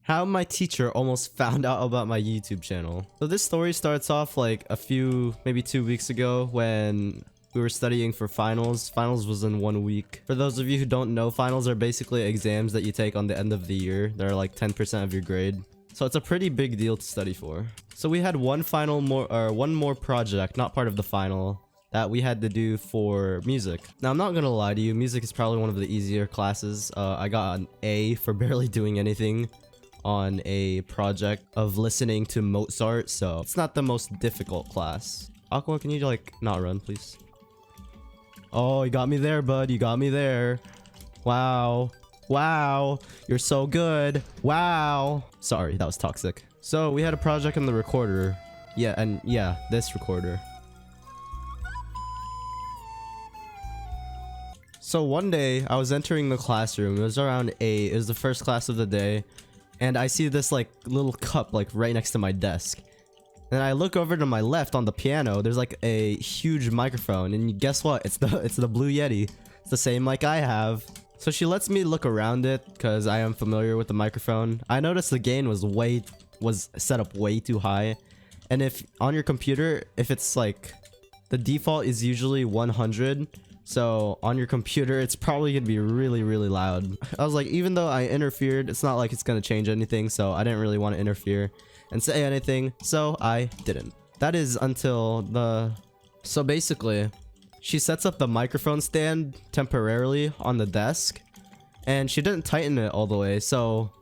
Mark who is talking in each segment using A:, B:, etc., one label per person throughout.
A: How my teacher almost found out about my YouTube channel. So this story starts off like maybe 2 weeks ago when we were studying for finals. Finals was in 1 week. For those of you who don't know, finals are basically exams that you take on the end of the year. They're like 10% of your grade. So it's a pretty big deal to study for. So we had one more project, not part of the final, that we had to do for music. Now, I'm not gonna lie to you, music is probably one of the easier classes. I got an A for barely doing anything on a project of listening to Mozart, so it's not the most difficult class. Aqua, can you like not run, please? Oh, you got me there, bud. You got me there. Wow. Wow. You're so good. Wow. Sorry, that was toxic. So we had a project on the recorder. Yeah, this recorder. So one day I was entering the classroom. It was around 8. It was the first class of the day. And I see this like little cup like right next to my desk. And I look over to my left on the piano. There's like a huge microphone, and guess what? It's the Blue Yeti. It's the same mic I have. So she lets me look around it because I am familiar with the microphone. I noticed the gain was set up way too high. And if on your computer, if it's like the default is usually 100. So on your computer, it's probably gonna be really, really loud. I was like, even though I interfered, it's not like it's gonna change anything. So I didn't really want to interfere and say anything. So I didn't. That is until so basically, she sets up the microphone stand temporarily on the desk and she didn't tighten it all the way. So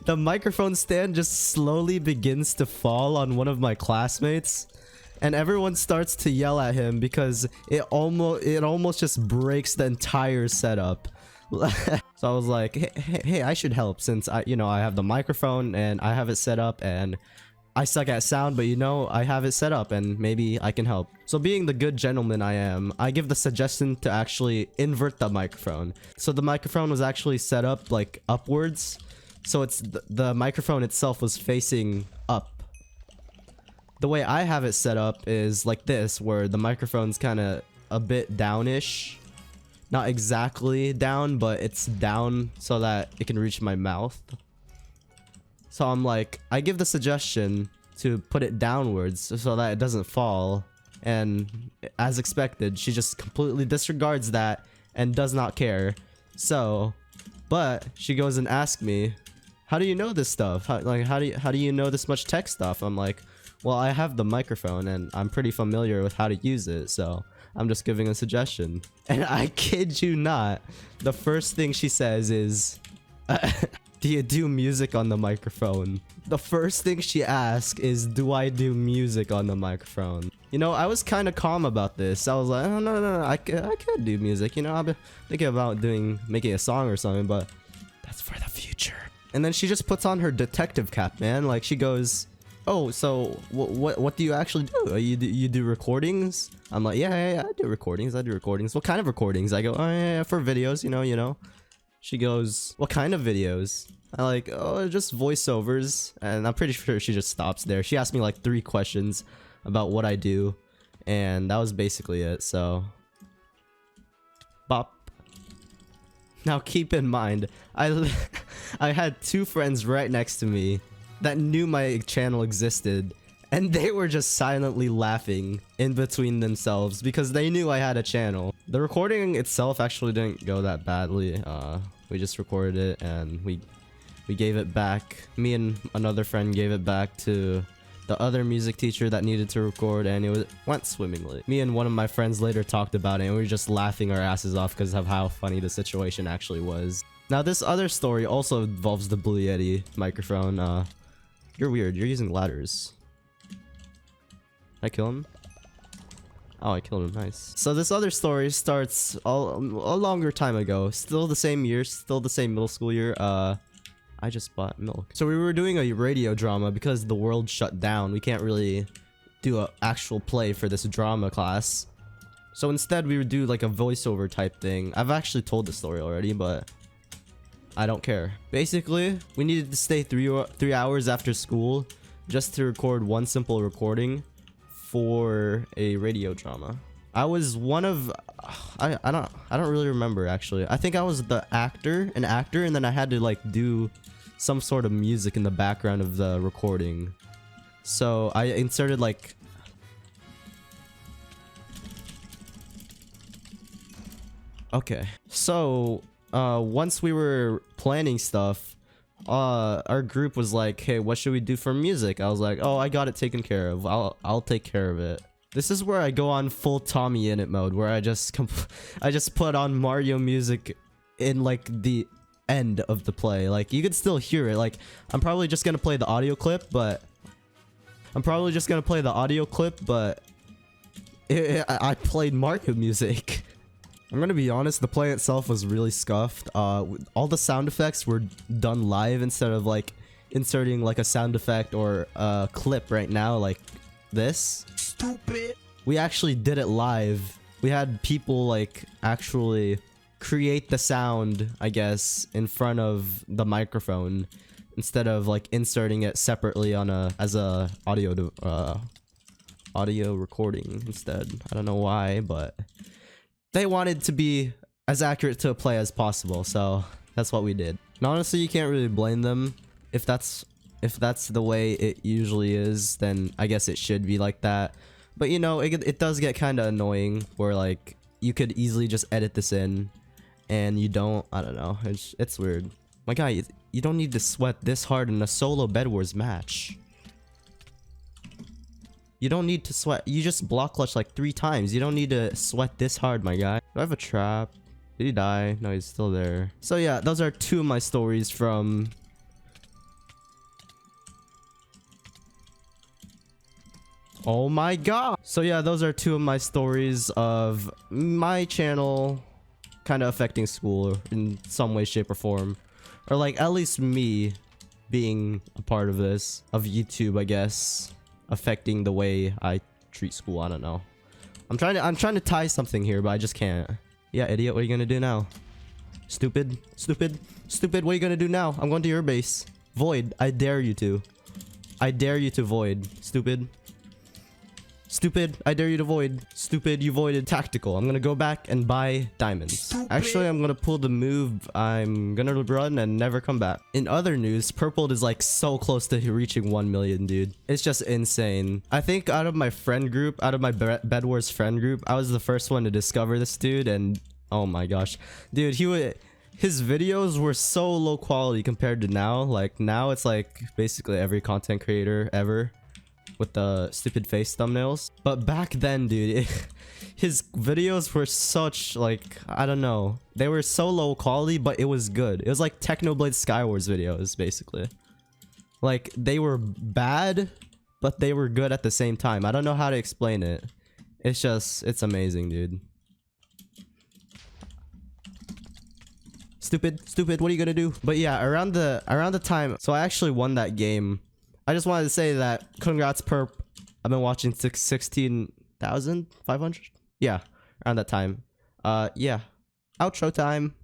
A: the microphone stand just slowly begins to fall on one of my classmates. And everyone starts to yell at him because it almost just breaks the entire setup. So I was like, hey, I should help since I have the microphone and I have it set up and I suck at sound, but I have it set up and maybe I can help. So being the good gentleman I am, I give the suggestion to actually invert the microphone. So the microphone was actually set up like upwards. So it's the microphone itself was facing up. The way I have it set up is like this, where the microphone's kind of a bit downish. Not exactly down, but it's down so that it can reach my mouth. So I'm like, I give the suggestion to put it downwards so that it doesn't fall. And as expected, she just completely disregards that and does not care. So, but she goes and asks me, how do you know this stuff? How do you know this much tech stuff? I'm like, well, I have the microphone and I'm pretty familiar with how to use it, so I'm just giving a suggestion. And I kid you not, the first thing she says is, do you do music on the microphone? The first thing she asks is, do I do music on the microphone? I was kind of calm about this. I was like, oh, no, I could do music. I've been thinking about making a song or something, but that's for the future. And then she just puts on her detective cap, man. Like, she goes, oh, so what do you actually do? You do recordings? I'm like, yeah, I do recordings. What kind of recordings? I go, oh yeah, for videos, you know. She goes, what kind of videos? I like, oh, just voiceovers. And I'm pretty sure she just stops there. She asked me like 3 questions about what I do, and that was basically it. So, bop. Now keep in mind, I had 2 friends right next to me that knew my channel existed, and they were just silently laughing in between themselves because they knew I had a channel. The recording itself actually didn't go that badly. We just recorded it and we gave it back. Me and another friend gave it back to the other music teacher that needed to record, and it went swimmingly. Me and one of my friends later talked about it, and we were just laughing our asses off because of how funny the situation actually was. Now this other story also involves the Blue Yeti microphone. You're weird. You're using ladders. I kill him? Oh, I killed him. Nice. So this other story starts a longer time ago. Still the same year. Still the same middle school year. I just bought milk. So we were doing a radio drama because the world shut down. We can't really do an actual play for this drama class. So instead we would do like a voiceover type thing. I've actually told the story already, but I don't care. Basically, we needed to stay 3 hours after school just to record one simple recording for a radio drama. I was one of I don't really remember actually. I think I was an actor, and then I had to like do some sort of music in the background of the recording. So I inserted like... Okay. So, once we were planning stuff, our group was like, hey, what should we do for music? I was like, oh, I got it taken care of. I'll take care of it. This is where I go on full Tommy in it mode, where I just put on Mario music in like the end of the play. Like, you could still hear it. Like, I'm probably just gonna play the audio clip, but I played Mario music. I'm gonna be honest, the play itself was really scuffed. All the sound effects were done live instead of like inserting like a sound effect or a clip right now like this. Stupid. We actually did it live. We had people like actually create the sound, I guess, in front of the microphone instead of like inserting it separately on as a audio recording instead. I don't know why, but they wanted to be as accurate to a play as possible, so that's what we did. And honestly, you can't really blame them. If that's the way it usually is, then I guess it should be like that. But you know, it does get kind of annoying where like you could easily just edit this in and you don't. I don't know, it's weird. My guy, you don't need to sweat this hard in a solo Bed Wars match. You don't need to sweat. You just block clutch like 3 times. You don't need to sweat this hard, my guy. Do I have a trap? Did he die? No, he's still there. So yeah, those are 2 of my stories from... Oh my god! So yeah, those are 2 of my stories of my channel kind of affecting school in some way, shape, or form. Or like, at least me being a part of this. Of YouTube, I guess. Affecting the way I treat school. I don't know. I'm trying to tie something here, but I just can't. Yeah, idiot, what are you gonna do now? Stupid, stupid, stupid, what are you gonna do now? I'm going to your base. Void, I dare you to. I dare you to void. Stupid. Stupid, I dare you to void. Stupid, you voided. Tactical, I'm gonna go back and buy diamonds. Stupid. Actually, I'm gonna pull the move. I'm gonna run and never come back. In other news, Purpled is like so close to reaching 1 million, dude. It's just insane. I think out of my friend group, out of my Bed Wars friend group, I was the first one to discover this dude, and oh my gosh. Dude, his videos were so low quality compared to now. Like, now it's like basically every content creator ever with the stupid face thumbnails. But back then, dude, his videos were such, like, I don't know. They were so low quality, but it was good. It was like Technoblade Skywars videos, basically. Like, they were bad, but they were good at the same time. I don't know how to explain it. It's just, it's amazing, dude. Stupid, stupid, what are you gonna do? But yeah, around the time, so I actually won that game. I just wanted to say that congrats, Perp. I've been watching 16,500. Yeah, around that time. Yeah. Outro time.